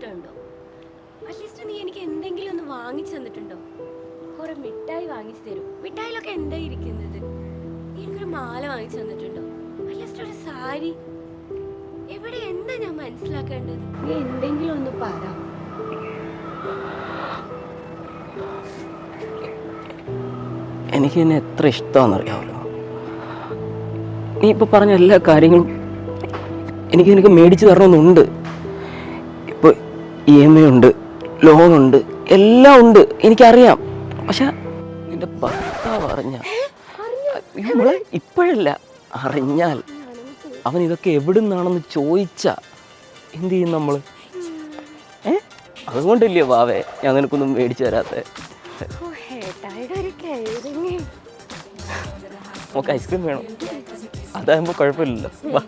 ഇഷ്ടമുണ്ടോ? At least നീ എനിക്ക് എന്തെങ്കിലും ഒന്ന് വാങ്ങിച്ചു തന്നിട്ടുണ്ടോ? കുറെ മിഠായി വാങ്ങിച്ചു തരും. മിഠായിലൊക്കെ എന്താ ഇരിക്കുന്നത്? നീ എനിക്കൊരു മാല വാങ്ങിച്ചു തന്നിട്ടുണ്ടോ? അറ്റ്ലീസ്റ്റ് ഒരു സാരി. എവിടെ എന്താ ഞാൻ മനസ്സിലാക്കേണ്ടത്? നീ എന്തെങ്കിലും ഒന്ന് പറ. എനിക്ക് എന്നെ എത്ര ഇഷ്ടമാണെന്നറിയാമല്ലോ. നീ ഇപ്പോൾ പറഞ്ഞ എല്ലാ കാര്യങ്ങളും എനിക്ക് മേടിച്ചു തരണമെന്നുണ്ട്. ഇപ്പോൾ EMI ഉണ്ട്, ലോണുണ്ട്, എല്ലാം ഉണ്ട്, എനിക്കറിയാം. പക്ഷെ നിന്റെ ഭർത്താവ് ഇപ്പോഴല്ല, അറിഞ്ഞാൽ അവൻ ഇതൊക്കെ എവിടുന്നാണെന്ന് ചോദിച്ചാ എന്ത് ചെയ്യും നമ്മൾ? അതുകൊണ്ടില്ലേ വാവേ ഞാൻ നിനക്കൊന്നും മേടിച്ചു തരാത്തെ. നമുക്ക് ഐസ്ക്രീം വേണം, അതാകുമ്പോൾ കുഴപ്പമില്ലല്ലോ. വാ.